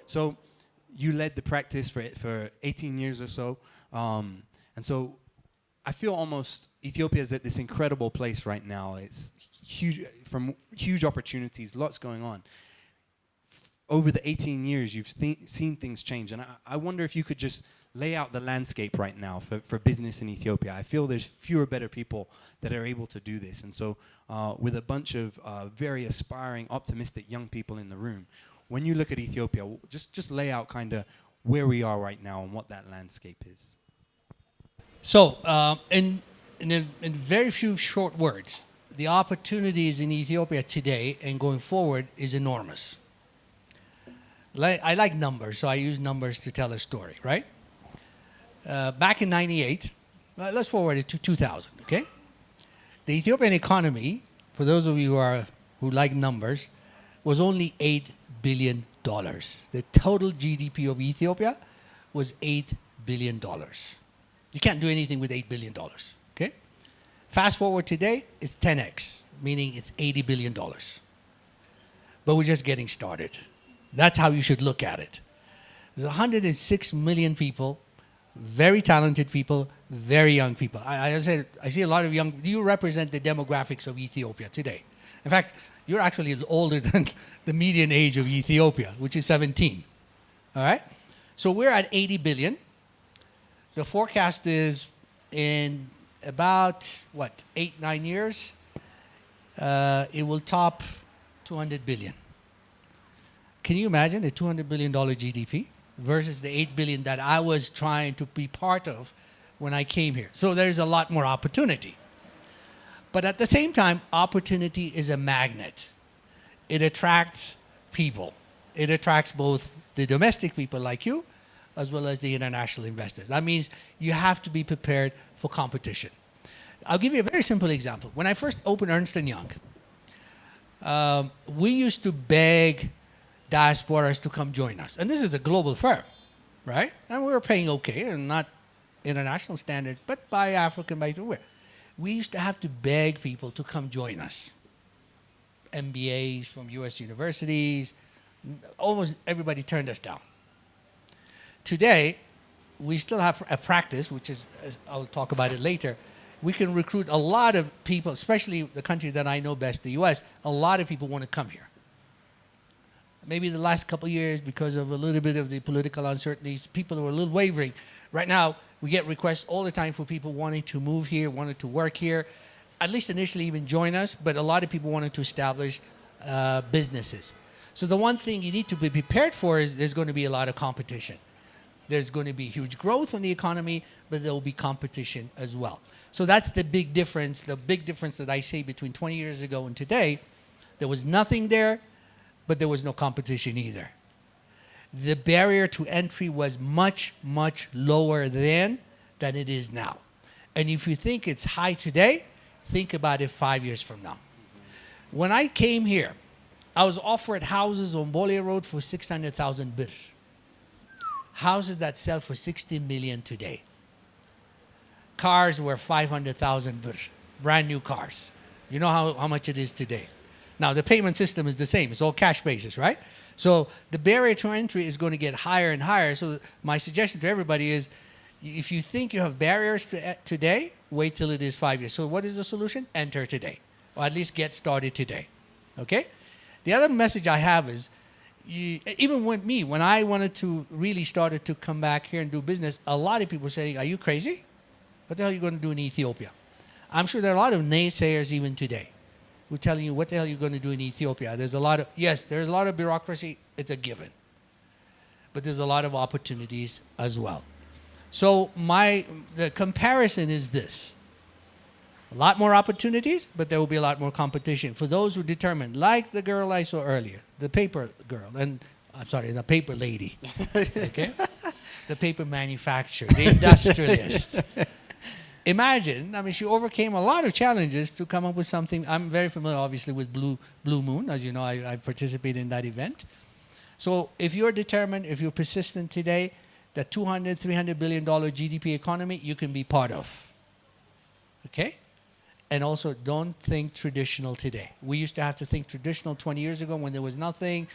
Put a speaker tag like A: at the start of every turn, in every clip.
A: So you led the practice for 18 years or so. And so I feel almost Ethiopia is at this incredible place right now. It's huge, from huge opportunities, lots going on. Over the 18 years, you've seen things change. And I wonder if you could just lay out the landscape right now for business in Ethiopia. I feel there's fewer, better people that are able to do this. And so with a bunch of very aspiring, optimistic young people in the room, when you look at Ethiopia, just lay out kind of where we are right now and what that landscape is.
B: So, in very few short words, the opportunities in Ethiopia today and going forward is enormous. I like numbers, so I use numbers to tell a story, right? Back in 98, let's forward it to 2000, okay? The Ethiopian economy, for those of you who like numbers, was only $8 billion. The total GDP of Ethiopia was $8 billion. You can't do anything with $8 billion, okay? Fast forward today, it's 10x, meaning it's $80 billion. But we're just getting started. That's how you should look at it. There's 106 million people, very talented people, very young people. I see a lot of young, you represent the demographics of Ethiopia today. In fact, you're actually older than the median age of Ethiopia, which is 17. All right? So we're at 80 billion. The forecast is in about, 8-9 years, it will top 200 billion. Can you imagine a $200 billion GDP versus the 8 billion that I was trying to be part of when I came here? So there's a lot more opportunity. But at the same time, opportunity is a magnet. It attracts people. It attracts both the domestic people like you as well as the international investors. That means you have to be prepared for competition. I'll give you a very simple example. When I first opened Ernst & Young, we used to beg diasporas to come join us. And this is a global firm, right? And we were paying okay, and not international standards, but by African, by everywhere. We used to have to beg people to come join us. MBAs from US universities, almost everybody turned us down. Today, we still have a practice, which is, I'll talk about it later, we can recruit a lot of people, especially the country that I know best, the US, a lot of people want to come here. Maybe the last couple of years, because of a little bit of the political uncertainties, people were a little wavering. Right now, we get requests all the time for people wanting to move here, wanting to work here, at least initially even join us, but a lot of people wanted to establish businesses. So the one thing you need to be prepared for is there's going to be a lot of competition. There's going to be huge growth in the economy, but there will be competition as well. So that's the big difference that I say between 20 years ago and today. There was nothing there, but there was no competition either. The barrier to entry was much, much lower then than it is now. And if you think it's high today, think about it 5 years from now. When I came here, I was offered houses on Bole Road for 600,000 birr. Houses that sell for 60 million today. Cars were 500,000 birr, brand new cars. You know how much it is today. Now, the payment system is the same. It's all cash basis, right? So the barrier to entry is going to get higher and higher. So my suggestion to everybody is, if you think you have barriers today, wait till it is 5 years. So what is the solution? Enter today, or at least get started today, okay? The other message I have is, even when I wanted to really started to come back here and do business, a lot of people saying, are you crazy? What the hell are you going to do in Ethiopia? I'm sure there are a lot of naysayers even today. We're telling you, what the hell are you going to do in Ethiopia? There's a lot of bureaucracy. It's a given. But there's a lot of opportunities as well. So the comparison is this. A lot more opportunities, but there will be a lot more competition. For those who determine, like the girl I saw earlier, the paper girl, the paper lady, okay? The paper manufacturer, the industrialist. Imagine, she overcame a lot of challenges to come up with something. I'm very familiar, obviously, with Blue Moon. As you know, I participated in that event. So if you're determined, if you're persistent today, that $200, $300 billion GDP economy, you can be part of. Okay? And also, don't think traditional today. We used to have to think traditional 20 years ago when there was nothing.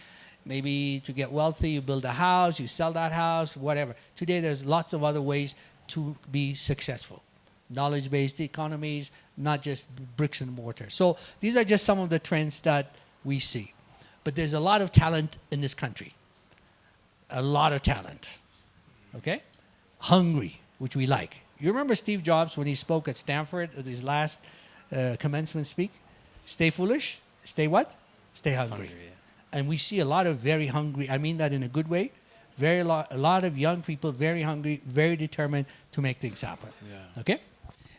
B: Maybe to get wealthy, you build a house, you sell that house, whatever. Today, there's lots of other ways to be successful. Knowledge-based economies, not just bricks and mortar. So these are just some of the trends that we see. But there's a lot of talent in this country. A lot of talent. Okay? Hungry, which we like. You remember Steve Jobs when he spoke at Stanford at his last commencement speak? Stay foolish. Stay what? Stay hungry.
A: Yeah.
B: And we see a lot of very hungry, I mean that in a good way, a lot of young people, very hungry, very determined to make things happen.
A: Yeah.
B: Okay?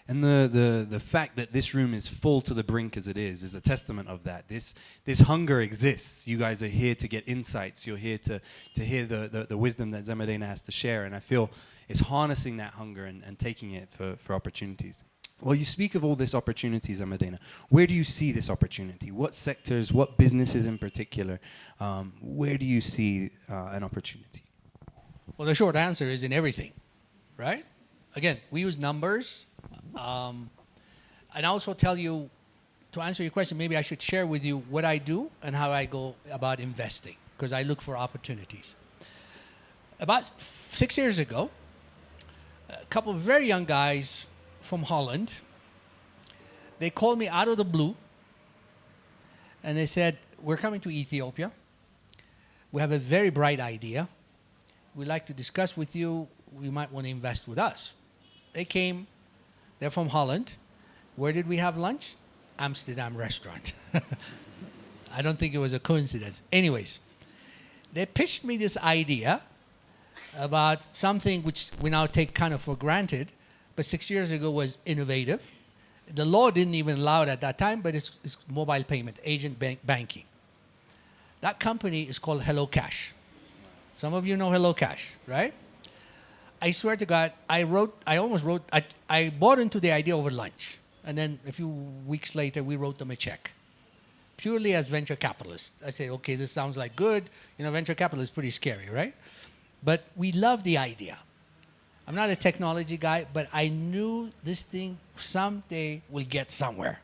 A: And the fact that this room is full to the brink as it is a testament of that. This hunger exists. You guys are here to get insights. You're here to hear the wisdom that Zemedeneh has to share. And I feel it's harnessing that hunger and taking it for opportunities. Well, you speak of all this opportunity, Zemedeneh. Where do you see this opportunity? What sectors, what businesses in particular, where do you see an opportunity?
B: Well, the short answer is in everything, right? Again, we use numbers. And I also tell you, to answer your question, maybe I should share with you what I do and how I go about investing, because I look for opportunities. About 6 years ago, a couple of very young guys from Holland, they called me out of the blue, and they said, we're coming to Ethiopia. We have a very bright idea. We'd like to discuss with you. You might want to invest with us. They came. They're from Holland. Where did we have lunch? Amsterdam restaurant. I don't think it was a coincidence. Anyways, they pitched me this idea about something which we now take kind of for granted, but 6 years ago was innovative. The law didn't even allow it at that time, but it's mobile payment, agent banking. That company is called Hello Cash. Some of you know Hello Cash, right? I swear to God, I bought into the idea over lunch. And then a few weeks later, we wrote them a check. Purely as venture capitalists. I say, okay, this sounds like good. You know, venture capital is pretty scary, right? But we love the idea. I'm not a technology guy, but I knew this thing someday will get somewhere.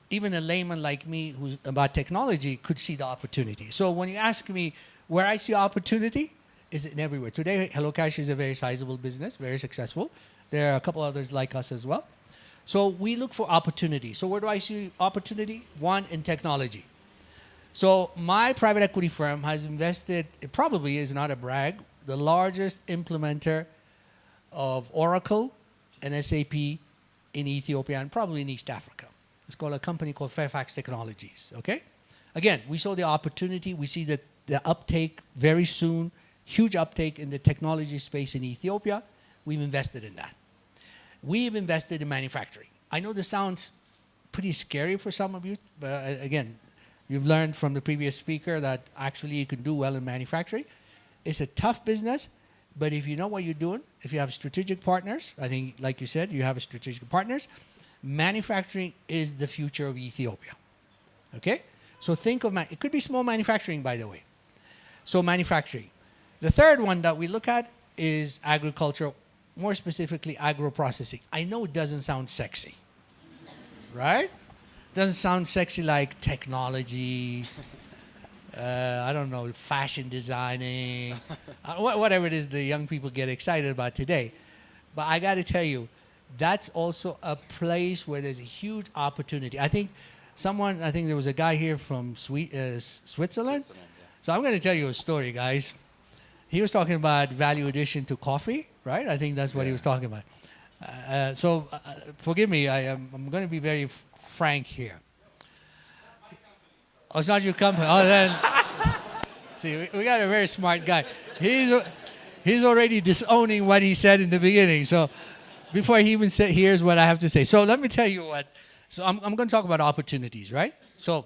B: Even a layman like me who's about technology could see the opportunity. So when you ask me where I see opportunity, is in everywhere. Today, Hello Cash is a very sizable business, very successful. There are a couple others like us as well. So we look for opportunity. So where do I see opportunity? One, in technology. So my private equity firm has invested, it probably is not a brag, the largest implementer of Oracle and SAP in Ethiopia and probably in East Africa. It's called a company called Fairfax Technologies, okay? Again, we saw the opportunity. We see that the uptake very soon, huge uptake in the technology space in Ethiopia. We've invested in that. We've invested in manufacturing. I know this sounds pretty scary for some of you, but again, you've learned from the previous speaker that actually you can do well in manufacturing. It's a tough business, but if you know what you're doing, if you have strategic partners, I think, like you said, you have strategic partners, manufacturing is the future of Ethiopia. Okay? So think of, it could be small manufacturing, by the way. So manufacturing. The third one that we look at is agriculture, more specifically agro-processing. I know it doesn't sound sexy, right? Doesn't sound sexy like technology, I don't know, fashion designing, whatever it is the young people get excited about today. But I got to tell you, that's also a place where there's a huge opportunity. I think there was a guy here from Switzerland. Yeah. So I'm going to tell you a story, guys. He was talking about value addition to coffee, right? I think that's what he was talking about. So forgive me, I'm going to be very frank here. Oh, it's not your company. Oh, then. See, we got a very smart guy. He's already disowning what he said in the beginning. So before he even said, here's what I have to say. So let me tell you what. So I'm going to talk about opportunities, right? So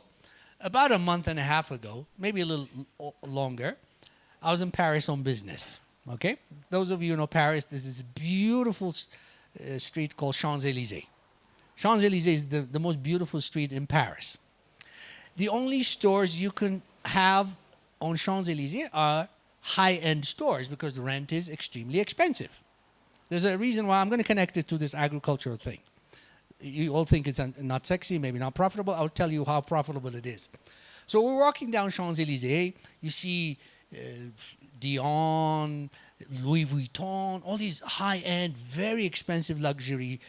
B: about a month and a half ago, maybe a little longer, I was in Paris on business, okay? Those of you who know Paris, there's this beautiful street called Champs-Élysées. Champs-Élysées is the most beautiful street in Paris. The only stores you can have on Champs-Élysées are high-end stores because the rent is extremely expensive. There's a reason why I'm going to connect it to this agricultural thing. You all think it's not sexy, maybe not profitable. I'll tell you how profitable it is. So we're walking down Champs-Élysées. You see Dion, Louis Vuitton, all these high-end, very expensive luxury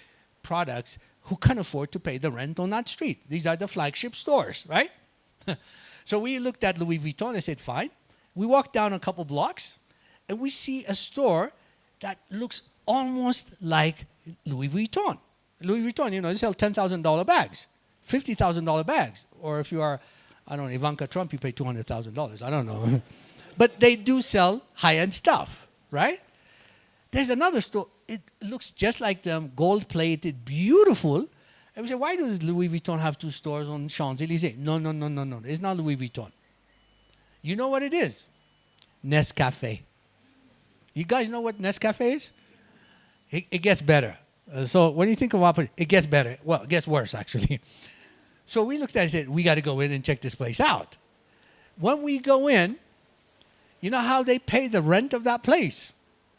B: products who can afford to pay the rent on that street. These are the flagship stores, right? So we looked at Louis Vuitton and said, fine. We walked down a couple blocks, and we see a store that looks almost like Louis Vuitton. Louis Vuitton, you know, they sell $10,000 bags, $50,000 bags. Or if you are, I don't know, Ivanka Trump, you pay $200,000. I don't know. But they do sell high-end stuff, right? There's another store. It looks just like them, gold-plated, beautiful. And we say, why does Louis Vuitton have two stores on Champs-Élysées? No. It's not Louis Vuitton. You know what it is? Nescafe. You guys know what Nescafe is? It gets better. So when you think of opportunity, it gets better. Well, it gets worse, actually. So we looked at it and said, we got to go in and check this place out. When we go in, you know how they pay the rent of that place?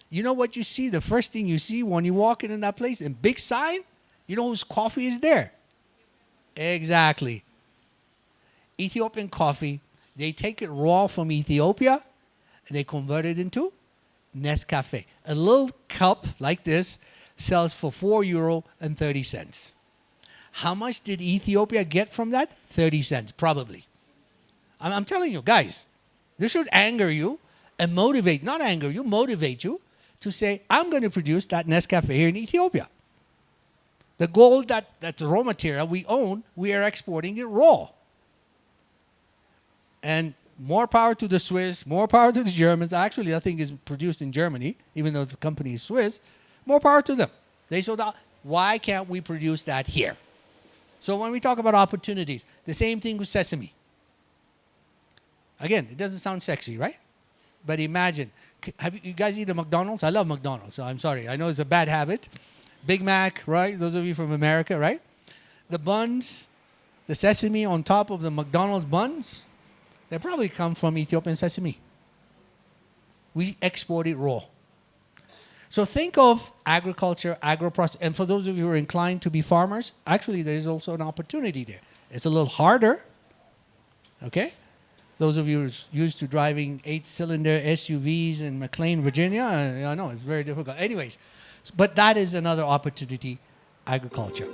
B: You know what you see? The first thing you see when you walk in that place, in big sign, you know whose coffee is there? Exactly. Ethiopian coffee. They take it raw from Ethiopia, and they convert it into Nescafe. A little cup like this sells for €4.30. How much did Ethiopia get from that? 30 cents, probably. I'm telling you, guys, this should anger you and motivate, not anger you, motivate you to say, I'm going to produce that Nescafe here in Ethiopia. The gold, that's the raw material we own, we are exporting it raw. And more power to the Swiss, more power to the Germans. Actually, I think it's produced in Germany, even though the company is Swiss. More power to them. They sold out. Why can't we produce that here? So when we talk about opportunities, the same thing with sesame. Again, it doesn't sound sexy, right? But imagine, have you guys eaten McDonald's? I love McDonald's, so I'm sorry. I know it's a bad habit. Big Mac, right? Those of you from America, right? The buns, the sesame on top of the McDonald's buns, they probably come from Ethiopian sesame. We export it raw. So think of agriculture, agro-process, and for those of you who are inclined to be farmers, actually there is also an opportunity there. It's a little harder, okay? Those of you who's used to driving 8-cylinder SUVs in McLean, Virginia, I know it's very difficult. Anyways, but that is another opportunity, agriculture.